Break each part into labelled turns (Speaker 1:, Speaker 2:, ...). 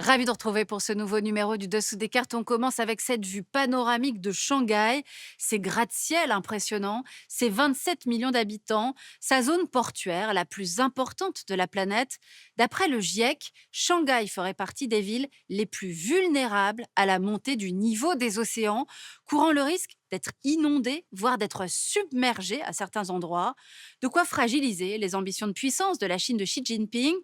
Speaker 1: Ravi de retrouver pour ce nouveau numéro du Dessous des cartes. On commence avec cette vue panoramique de Shanghai. Ses gratte-ciel impressionnants, ses 27 millions d'habitants, sa zone portuaire la plus importante de la planète. D'après le GIEC, Shanghai ferait partie des villes les plus vulnérables à la montée du niveau des océans, courant le risque d'être inondé, voire d'être submergé à certains endroits. De quoi fragiliser les ambitions de puissance de la Chine de Xi Jinping.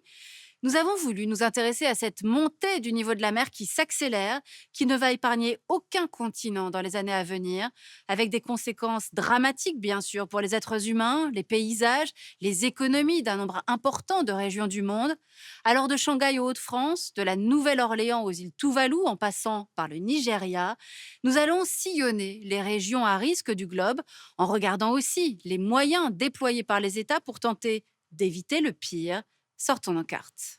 Speaker 1: Nous avons voulu nous intéresser à cette montée du niveau de la mer qui s'accélère, qui ne va épargner aucun continent dans les années à venir, avec des conséquences dramatiques bien sûr pour les êtres humains, les paysages, les économies d'un nombre important de régions du monde. Alors de Shanghai aux Hauts-de-France, de la Nouvelle-Orléans aux îles Tuvalu en passant par le Nigeria, nous allons sillonner les régions à risque du globe en regardant aussi les moyens déployés par les États pour tenter d'éviter le pire. Sortons nos cartes.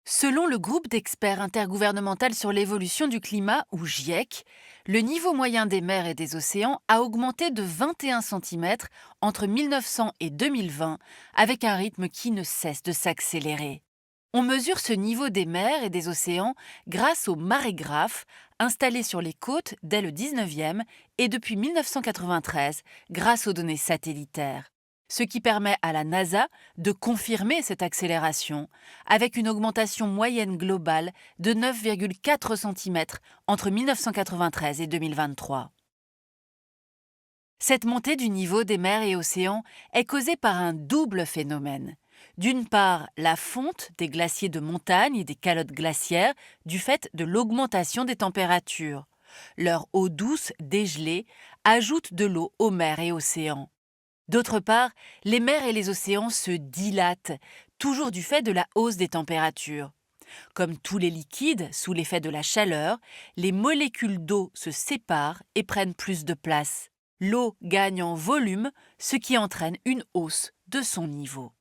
Speaker 2: Selon le groupe d'experts intergouvernemental sur l'évolution du climat, ou GIEC, le niveau moyen des mers et des océans a augmenté de 21 cm entre 1900 et 2020, avec un rythme qui ne cesse de s'accélérer. On mesure ce niveau des mers et des océans grâce aux marégraphes installés sur les côtes dès le 19e et depuis 1993 grâce aux données satellitaires. Ce qui permet à la NASA de confirmer cette accélération avec une augmentation moyenne globale de 9,4 cm entre 1993 et 2023. Cette montée du niveau des mers et océans est causée par un double phénomène. D'une part, la fonte des glaciers de montagne et des calottes glaciaires du fait de l'augmentation des températures. Leur eau douce dégelée ajoute de l'eau aux mers et océans. D'autre part, les mers et les océans se dilatent, toujours du fait de la hausse des températures. Comme tous les liquides, sous l'effet de la chaleur, les molécules d'eau se séparent et prennent plus de place. L'eau gagne en volume, ce qui entraîne une hausse de son niveau.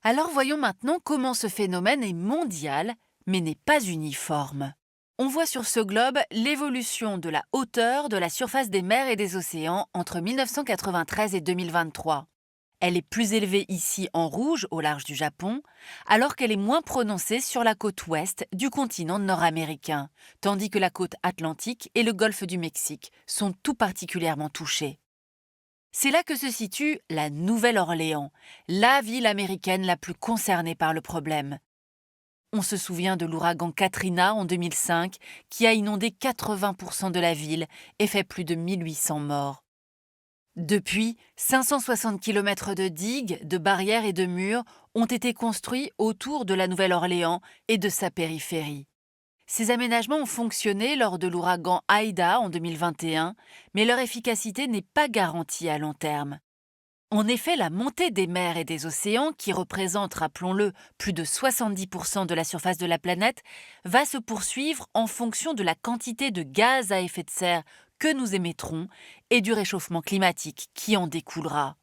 Speaker 2: Alors voyons maintenant comment ce phénomène est mondial, mais n'est pas uniforme. On voit sur ce globe l'évolution de la hauteur de la surface des mers et des océans entre 1993 et 2023. Elle est plus élevée ici en rouge au large du Japon, alors qu'elle est moins prononcée sur la côte ouest du continent nord-américain, tandis que la côte atlantique et le golfe du Mexique sont tout particulièrement touchés. C'est là que se situe la Nouvelle-Orléans, la ville américaine la plus concernée par le problème. On se souvient de l'ouragan Katrina en 2005 qui a inondé 80% de la ville et fait plus de 1800 morts. Depuis, 560 km de digues, de barrières et de murs ont été construits autour de la Nouvelle-Orléans et de sa périphérie. Ces aménagements ont fonctionné lors de l'ouragan Aïda en 2021, mais leur efficacité n'est pas garantie à long terme. En effet, la montée des mers et des océans, qui représente, rappelons-le, plus de 70% de la surface de la planète, va se poursuivre en fonction de la quantité de gaz à effet de serre que nous émettrons et du réchauffement climatique qui en découlera.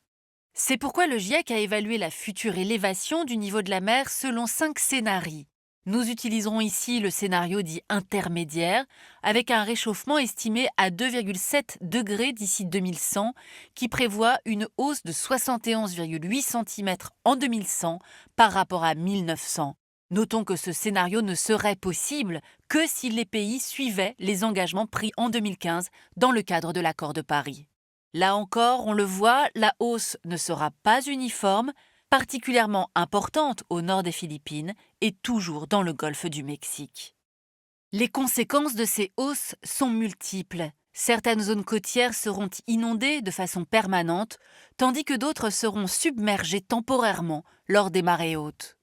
Speaker 2: C'est pourquoi le GIEC a évalué la future élévation du niveau de la mer selon 5 scénarios. Nous utiliserons ici le scénario dit intermédiaire, avec un réchauffement estimé à 2,7 degrés d'ici 2100, qui prévoit une hausse de 71,8 cm en 2100 par rapport à 1900. Notons que ce scénario ne serait possible que si les pays suivaient les engagements pris en 2015 dans le cadre de l'accord de Paris. Là encore, on le voit, la hausse ne sera pas uniforme, particulièrement importante au nord des Philippines et toujours dans le golfe du Mexique. Les conséquences de ces hausses sont multiples. Certaines zones côtières seront inondées de façon permanente, tandis que d'autres seront submergées temporairement lors des marées hautes.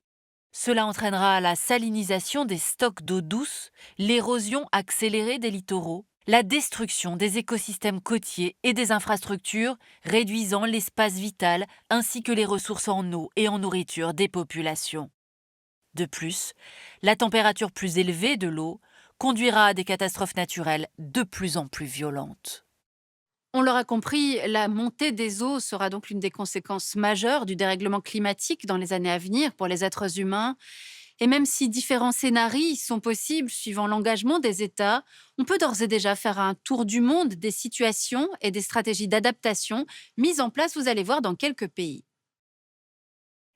Speaker 2: Cela entraînera la salinisation des stocks d'eau douce, l'érosion accélérée des littoraux, la destruction des écosystèmes côtiers et des infrastructures, réduisant l'espace vital ainsi que les ressources en eau et en nourriture des populations. De plus, la température plus élevée de l'eau conduira à des catastrophes naturelles de plus en plus violentes.
Speaker 1: On l'aura compris, la montée des eaux sera donc l'une des conséquences majeures du dérèglement climatique dans les années à venir pour les êtres humains. Et même si différents scénarios sont possibles suivant l'engagement des États, on peut d'ores et déjà faire un tour du monde des situations et des stratégies d'adaptation mises en place, vous allez voir, dans quelques pays.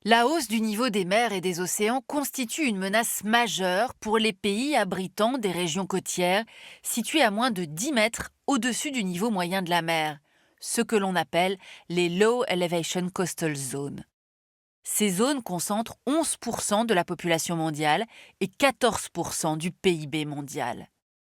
Speaker 2: La hausse du niveau des mers et des océans constitue une menace majeure pour les pays abritant des régions côtières situées à moins de 10 mètres au-dessus du niveau moyen de la mer, ce que l'on appelle les Low Elevation Coastal Zones. Ces zones concentrent 11% de la population mondiale et 14% du PIB mondial.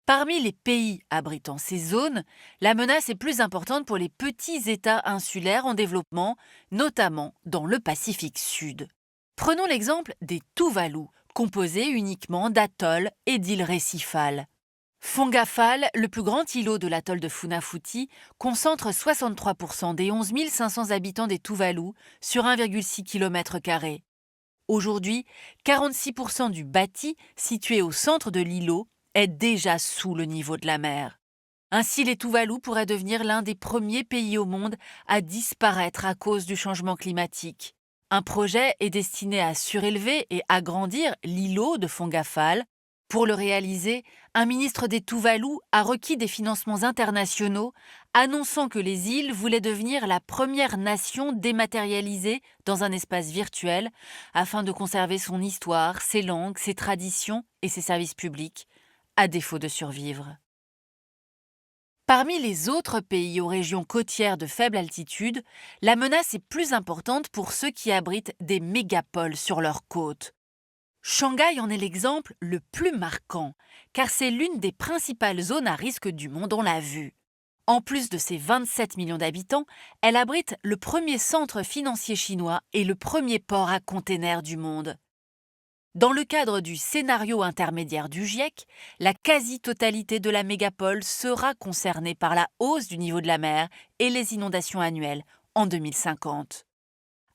Speaker 2: Parmi les pays abritant ces zones, la menace est plus importante pour les petits États insulaires en développement, notamment dans le Pacifique Sud. Prenons l'exemple des Tuvalu, composés uniquement d'atolls et d'îles récifales. Fongafale, le plus grand îlot de l'atoll de Funafuti, concentre 63% des 11 500 habitants des Tuvalu sur 1,6 km². Aujourd'hui, 46% du bâti situé au centre de l'îlot est déjà sous le niveau de la mer. Ainsi, les Tuvalu pourraient devenir l'un des premiers pays au monde à disparaître à cause du changement climatique. Un projet est destiné à surélever et agrandir l'îlot de Fongafale. Pour le réaliser, un ministre des Tuvalu a requis des financements internationaux, annonçant que les îles voulaient devenir la première nation dématérialisée dans un espace virtuel afin de conserver son histoire, ses langues, ses traditions et ses services publics, à défaut de survivre. Parmi les autres pays aux régions côtières de faible altitude, la menace est plus importante pour ceux qui abritent des mégapoles sur leurs côtes. Shanghai en est l'exemple le plus marquant, car c'est l'une des principales zones à risque du monde, on l'a vu. En plus de ses 27 millions d'habitants, elle abrite le premier centre financier chinois et le premier port à containers du monde. Dans le cadre du scénario intermédiaire du GIEC, la quasi-totalité de la mégapole sera concernée par la hausse du niveau de la mer et les inondations annuelles en 2050.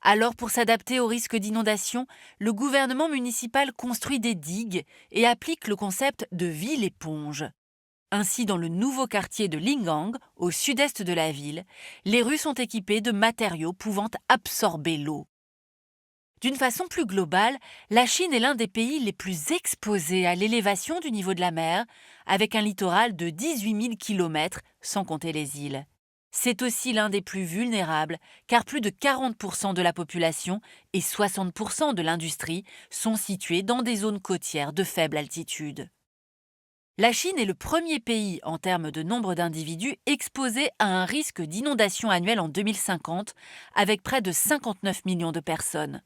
Speaker 2: Alors, pour s'adapter au risque d'inondation, le gouvernement municipal construit des digues et applique le concept de ville-éponge. Ainsi, dans le nouveau quartier de Lingang, au sud-est de la ville, les rues sont équipées de matériaux pouvant absorber l'eau. D'une façon plus globale, la Chine est l'un des pays les plus exposés à l'élévation du niveau de la mer, avec un littoral de 18 000 km, sans compter les îles. C'est aussi l'un des plus vulnérables, car plus de 40% de la population et 60% de l'industrie sont situés dans des zones côtières de faible altitude. La Chine est le premier pays en termes de nombre d'individus exposés à un risque d'inondation annuelle en 2050, avec près de 59 millions de personnes.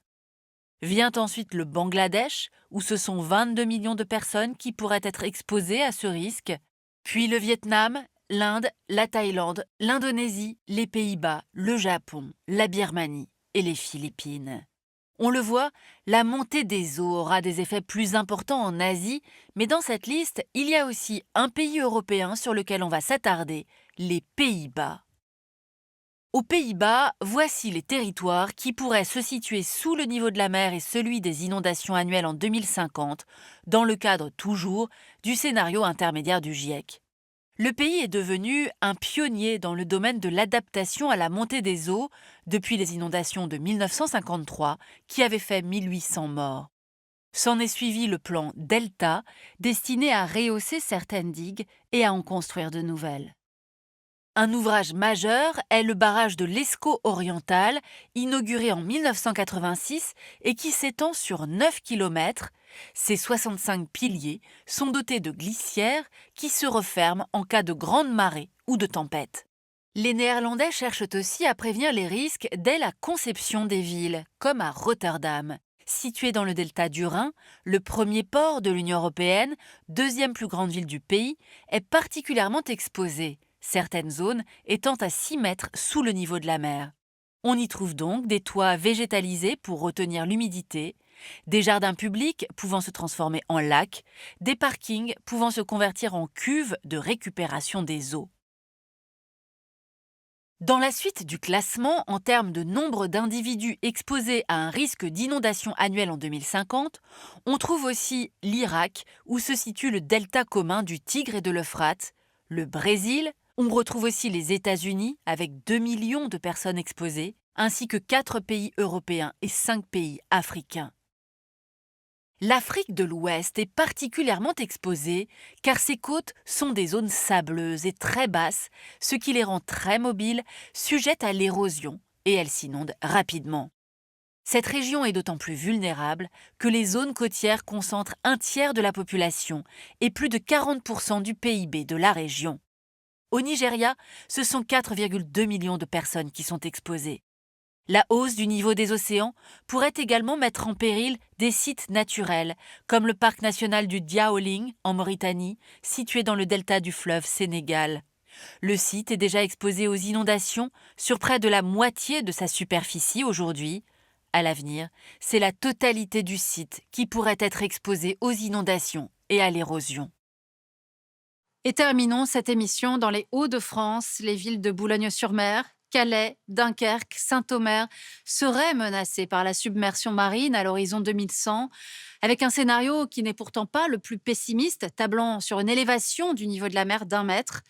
Speaker 2: Vient ensuite le Bangladesh, où ce sont 22 millions de personnes qui pourraient être exposées à ce risque, puis le Vietnam, l'Inde, la Thaïlande, l'Indonésie, les Pays-Bas, le Japon, la Birmanie et les Philippines. On le voit, la montée des eaux aura des effets plus importants en Asie, mais dans cette liste, il y a aussi un pays européen sur lequel on va s'attarder, les Pays-Bas. Aux Pays-Bas, voici les territoires qui pourraient se situer sous le niveau de la mer et celui des inondations annuelles en 2050, dans le cadre toujours du scénario intermédiaire du GIEC. Le pays est devenu un pionnier dans le domaine de l'adaptation à la montée des eaux depuis les inondations de 1953 qui avaient fait 1800 morts. S'en est suivi le plan Delta, destiné à rehausser certaines digues et à en construire de nouvelles. Un ouvrage majeur est le barrage de l'Escaut oriental, inauguré en 1986 et qui s'étend sur 9 km. Ces 65 piliers sont dotés de glissières qui se referment en cas de grande marée ou de tempête. Les Néerlandais cherchent aussi à prévenir les risques dès la conception des villes, comme à Rotterdam. Situé dans le delta du Rhin, le premier port de l'Union européenne, deuxième plus grande ville du pays, est particulièrement exposé, certaines zones étant à 6 mètres sous le niveau de la mer. On y trouve donc des toits végétalisés pour retenir l'humidité, des jardins publics pouvant se transformer en lacs, des parkings pouvant se convertir en cuves de récupération des eaux. Dans la suite du classement, en termes de nombre d'individus exposés à un risque d'inondation annuelle en 2050, on trouve aussi l'Irak, où se situe le delta commun du Tigre et de l'Euphrate, le Brésil, on retrouve aussi les États-Unis, avec 2 millions de personnes exposées, ainsi que 4 pays européens et 5 pays africains. L'Afrique de l'Ouest est particulièrement exposée car ses côtes sont des zones sableuses et très basses, ce qui les rend très mobiles, sujettes à l'érosion, et elles s'inondent rapidement. Cette région est d'autant plus vulnérable que les zones côtières concentrent un tiers de la population et plus de 40% du PIB de la région. Au Nigeria, ce sont 4,2 millions de personnes qui sont exposées. La hausse du niveau des océans pourrait également mettre en péril des sites naturels, comme le parc national du Diaoling en Mauritanie, situé dans le delta du fleuve Sénégal. Le site est déjà exposé aux inondations sur près de la moitié de sa superficie aujourd'hui. À l'avenir, c'est la totalité du site qui pourrait être exposée aux inondations et à l'érosion.
Speaker 1: Et terminons cette émission dans les Hauts-de-France. Les villes de Boulogne-sur-Mer, Calais, Dunkerque, Saint-Omer seraient menacées par la submersion marine à l'horizon 2100, avec un scénario qui n'est pourtant pas le plus pessimiste, tablant sur une élévation du niveau de la mer d'1 mètre.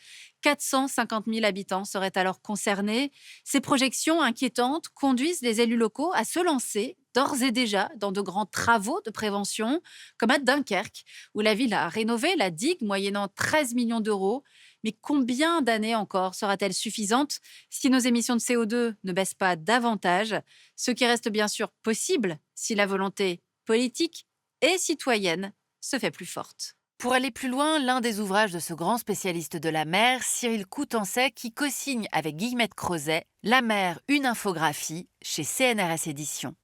Speaker 1: 450 000 habitants seraient alors concernés. Ces projections inquiétantes conduisent les élus locaux à se lancer d'ores et déjà dans de grands travaux de prévention, comme à Dunkerque, où la ville a rénové la digue moyennant 13 millions d'euros. Mais combien d'années encore sera-t-elle suffisante si nos émissions de CO2 ne baissent pas davantage? Ce qui reste bien sûr possible si la volonté politique et citoyenne se fait plus forte.
Speaker 2: Pour aller plus loin, l'un des ouvrages de ce grand spécialiste de la mer, Cyril Coutançais, qui co-signe avec Guillemette Crozet La mer, une infographie chez CNRS Éditions.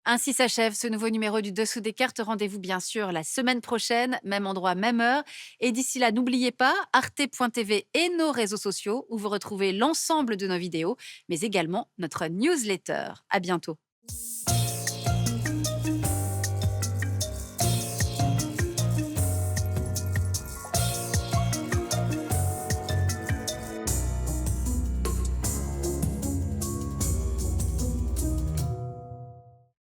Speaker 1: Ainsi s'achève ce nouveau numéro du Dessous des cartes. Rendez-vous bien sûr la semaine prochaine, même endroit, même heure. Et d'ici là, n'oubliez pas arte.tv et nos réseaux sociaux où vous retrouvez l'ensemble de nos vidéos, mais également notre newsletter. À bientôt.